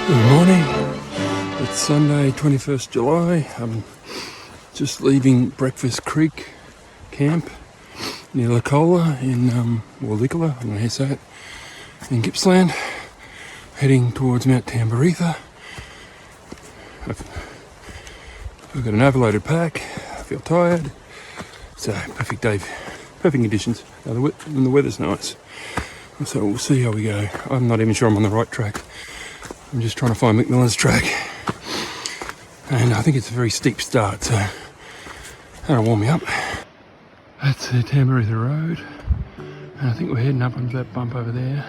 Good morning. It's Sunday, 21st July. I'm just leaving Breakfast Creek camp near Licola in, Licola, I don't know how you say it, in Gippsland, heading towards Mount Tamborita. I've got an overloaded pack. I feel tired. It's a perfect day, perfect conditions, and the weather's nice. So we'll see how we go. I'm not even sure I'm on the right track. I'm just trying to find McMillan's track, and I think it's a very steep start, so that'll warm me up. That's the Tamborita Road, and I think we're heading up onto that bump over there.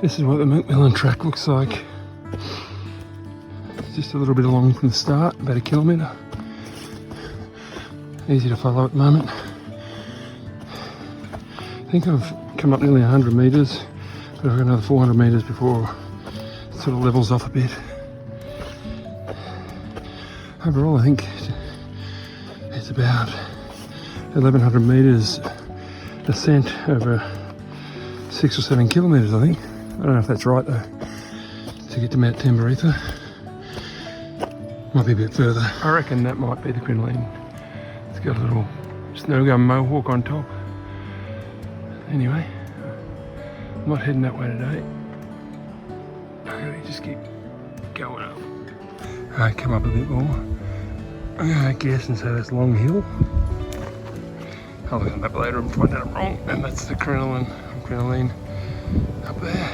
This is what the McMillan track looks like. It's just a little bit along from the start, about 1 kilometre. Easy to follow at the moment. I think I've come up nearly 100 metres, but I've got another 400 metres before it sort of levels off a bit. Overall, I think it's about 1,100 metres ascent over 6 or 7 kilometres, I think. I don't know if that's right though, to get to Mount Tamborita. Might be a bit further. I reckon that might be the crinoline. It's got a little snow gum mohawk on top. Anyway, I'm not heading that way today. I'm going to just keep going up. Alright, come up a bit more. I'm going to guess and say that's Long Hill. I'll look at the map later and find out I'm wrong. And that's the crinoline up there.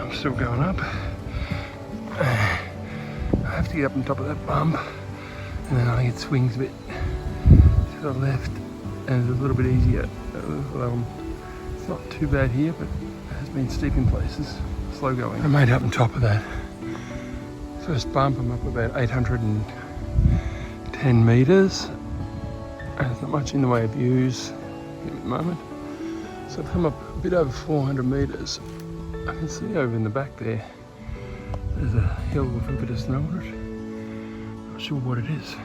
I'm still going up. I have to get up on top of that bump, and then I think it swings a bit to the left, and it's a little bit easier. It's not too bad here, but it has been steep in places. Slow going. I made it up on top of that first bump. I'm up about 810 metres. There's not much in the way of views at the moment. So I've come up a bit over 400 metres. I can see over in the back there, there's a hill with a bit of snow on it. Not sure what it is.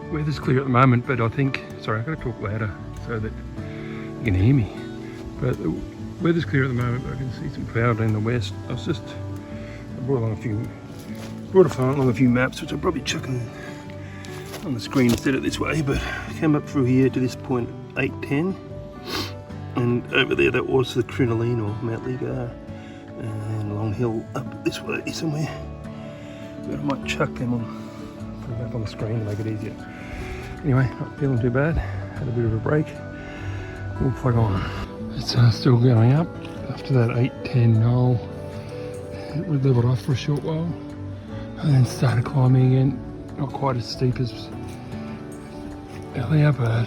The weather's clear at the moment, but I think, sorry, I've got to talk louder so that you can hear me. But the weather's clear at the moment, but I can see some cloud in the west. I brought along a few maps, which I'll probably chuck on the screen instead of this way, but I came up through here to this point, 810, and over there that was the crinoline or Mount Ligar, and Long Hill up this way somewhere. But I might chuck them on the map on the screen to make it easier. Anyway, not feeling too bad, had a bit of a break, we'll plug on. It's still going up after that 810 knoll. It levelled off for a short while and then started climbing again. Not quite as steep as earlier, but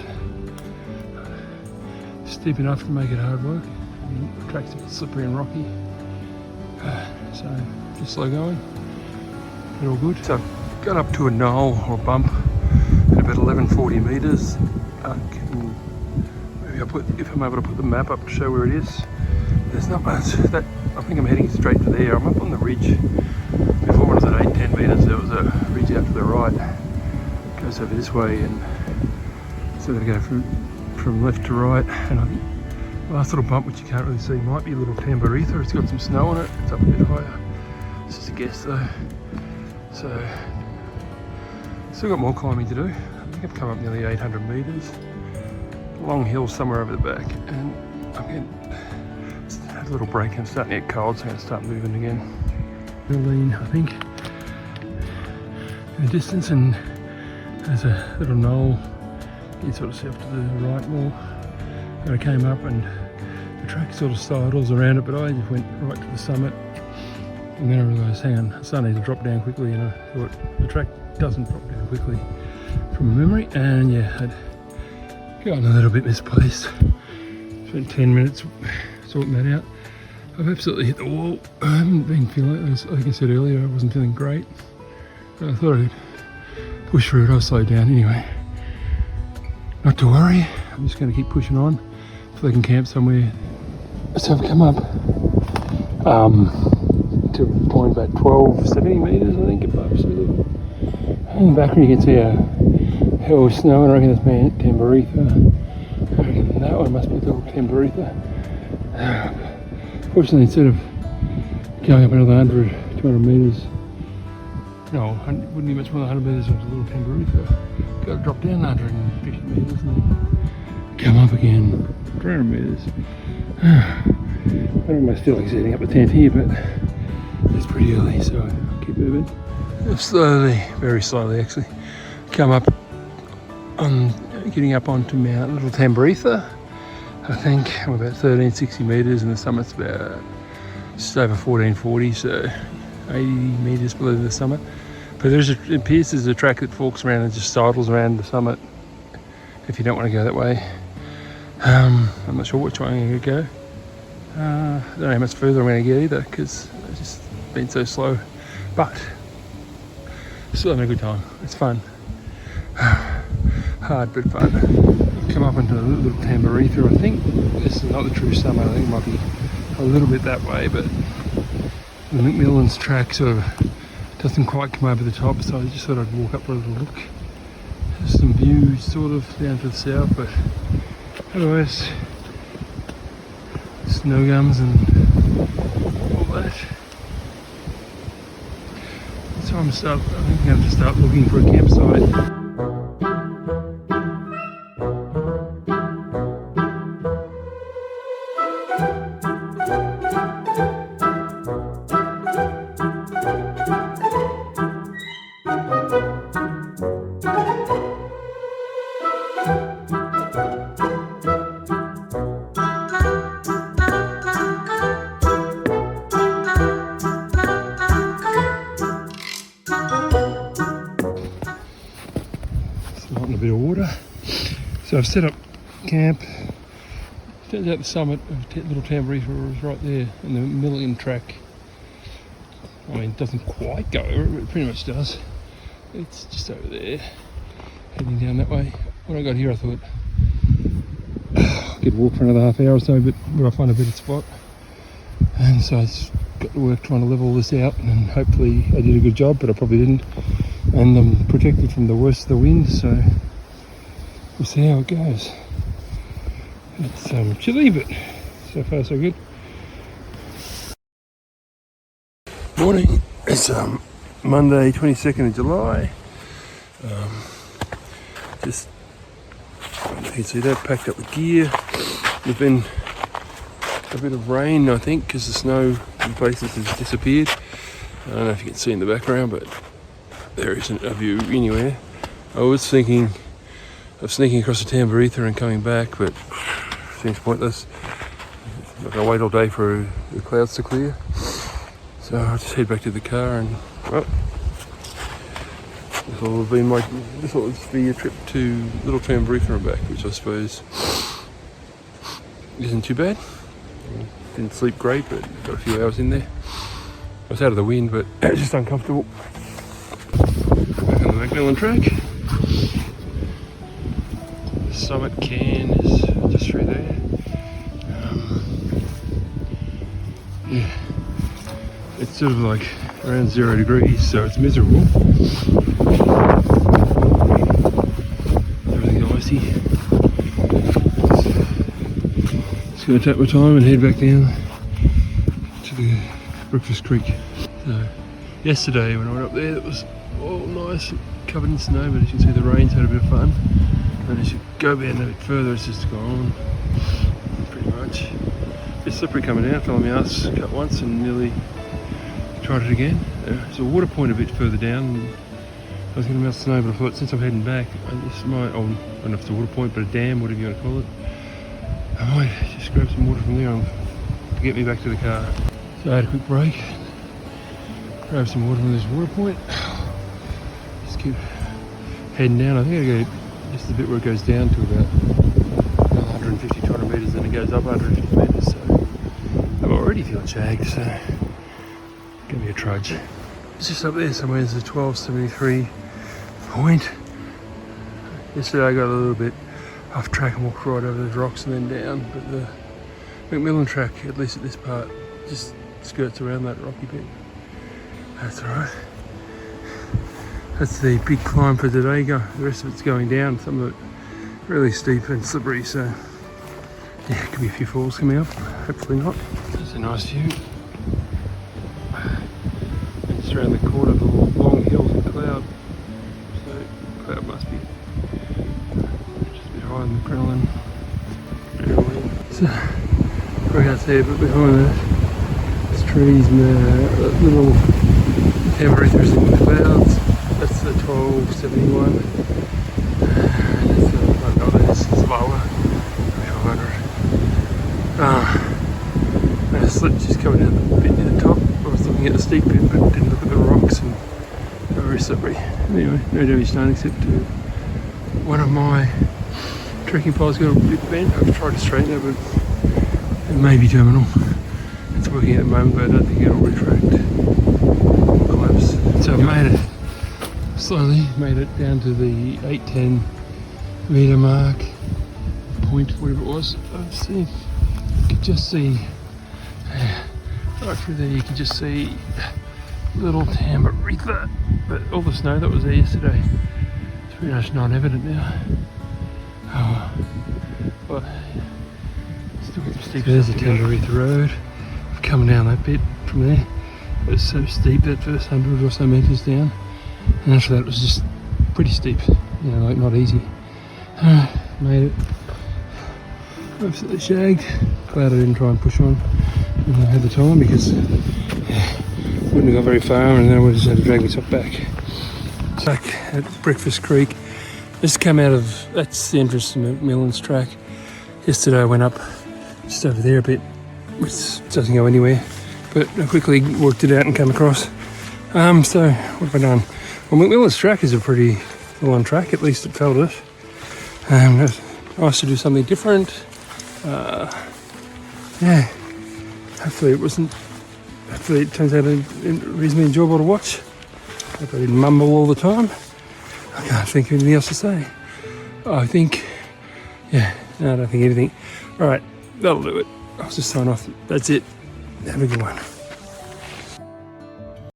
steep enough to make it hard work. The track's a bit slippery and rocky, so just slow going, but all good. So I've got up to a knoll or bump at about 1140 metres. If I'm able to put the map up to show where it is. There's not much. I think I'm heading straight to there. I'm up on the ridge. Before when I was at 810 metres, there was a ridge out to the right. It goes over this way, and so I'm going to go from left to right. And I think the last little bump, which you can't really see, might be a little Tamborita. It's got some snow on it. It's up a bit higher. It's just a guess though. So still got more climbing to do. I think I've come up nearly 800 metres. Long hill somewhere over the back, and I'm getting had a little break and starting to get cold, so I'm going to start moving again. Lean, I think, in the distance, and there's a little knoll you sort of see off to the right more. And I came up and the track sort of sidles around it, but I just went right to the summit, and then I realised, hang on, I started to drop down quickly, and I thought the track doesn't drop down quickly from memory, and yeah, I'd gotten a little bit misplaced. Spent 10 minutes sorting that out. I've absolutely hit the wall. I haven't been feeling it, like I said earlier, I wasn't feeling great. But I thought I'd push through it. I'll slow down anyway. Not to worry, I'm just going to keep pushing on until I can camp somewhere. So I've come up to a point about 1270 metres, I think, above sea level. In the background you can see a hill of snow, and I reckon that's Mount Tamborita. I reckon that one must be the little Tamborita. Fortunately, instead of going up another 100, 200 metres, no, it wouldn't be much more than 100 metres of Little Tamborita. Got to drop down 150 metres and then come up again 300 metres. I don't know if I feel like setting up a tent here, but it's pretty early, so I'll keep moving. Slowly, very slowly actually, come up on, getting up onto Mount Little Tamborita. I think I'm about 1360 metres and the summit's about just over 1440, so 80 metres below the summit. But it appears there's a track that forks around and just sidles around the summit if you don't want to go that way. I'm not sure which way I'm going to go. I don't know how much further I'm going to get either because I've just been so slow. But still having a good time. It's fun. Hard but fun. Come up into Little Tamborita. I think this is not the true summit. I think it might be a little bit that way, but the McMillan's track sort of doesn't quite come over the top, so I just thought I'd walk up for a little look. There's some views sort of down to the south, but otherwise snow gums and all that. So I think I'm going to start looking for a campsite. A bit of water. So I've set up camp. Turns out the summit of Little Tamborita is right there in the Million track. I mean, it doesn't quite go over it, but it pretty much does. It's just over there, heading down that way. When I got here I thought I could walk for another half hour or so, but where I find a better spot. And so I just got to work trying to level all this out, and hopefully I did a good job, but I probably didn't. And I'm protected from the worst of the wind, so we'll see how it goes. It's chilly, but so far so good. Morning. It's Monday, 22nd of July. Just, you can see that, packed up the gear. There's been a bit of rain, I think, because the snow in places has disappeared. I don't know if you can see in the background, but there isn't a view anywhere. I was thinking of sneaking across the Tamborita and coming back, but it seems pointless. I'm not going to wait all day for the clouds to clear. So I'll just head back to the car and, well, this will be a trip to Little Tamborita and back, which I suppose isn't too bad. Didn't sleep great, but got a few hours in there. I was out of the wind, but just uncomfortable. Back on the McMillan track. The summit cairn is just through there. Yeah, it's sort of like around 0 degrees, so it's miserable. Everything's icy. Just going to take my time and head back down to the Breakfast Creek. So yesterday when I went up there, it was all nice and covered in snow, but as you can see the rain's had a bit of fun. And as you go down a bit further, it's just gone, pretty much. It's slippery coming down. Fell on my ass cut once and nearly tried it again. There's a water point a bit further down. I was going to melt snow, but I thought since I'm heading back, I just might, I don't know if it's a water point, but a dam, whatever you want to call it, I might just grab some water from there and get me back to the car. So I had a quick break, grab some water from this water point, just keep heading down. I think I go just the bit where it goes down to about 150, 200 metres, then it goes up 150 metres, so I'm already feeling shagged, so gonna be a trudge. It's just up there somewhere. There's a 1273 point. Yesterday I got a little bit off track and walked right over those rocks and then down, but the McMillan track, at least at this part, just skirts around that rocky bit. That's alright. That's the big climb for today. The rest of it's going down. Some of it really steep and slippery, so yeah, could be a few falls coming up. Hopefully not. There's a nice view. And just around the corner, the long hills and cloud. So cloud must be just a bit higher than the Crinoline. So right out there, but behind that, there's trees and little Tamarithers in the clouds. That's the 1271. This is lower, 300. I just coming down the bit near the top. I was looking at the steep bit, but didn't look at the rocks, and they were very slippery. Anyway, no damage done except one of my trekking poles got a bit bent. I've tried to straighten it, but it may be terminal. It's working at the moment, but I don't think it'll retract or collapse. So I've made it slowly, made it down to the 810 metre mark, point, whatever it was. I've seen, you could just see, right through there, you can just see little Tamaritha, but all the snow that was there yesterday, it's pretty much non-evident now. Oh, but still get the steep. There's the Tamaritha road. I've come down that bit from there. It was so steep that first 100 or so metres down, and after that it was just pretty steep, you know, like not easy. Made it. Absolutely shagged. Glad I didn't try and push on when I had the time, because wouldn't have got very far, and then I would have just had to drag myself back. Back at Breakfast Creek. Just come out of, that's the entrance to Millens Track. Yesterday I went up just over there a bit, which doesn't go anywhere, but I quickly worked it out and came across. So what have I done? Well, McMillan's Track is a pretty full-on track, at least it felt it. Nice to do something different. Yeah, hopefully it turns out reasonably enjoyable to watch. Hope I didn't mumble all the time. I can't think of anything else to say. I think, yeah, no, I don't think anything. All right, that'll do it. I'll just sign off. That's it. Have a good one.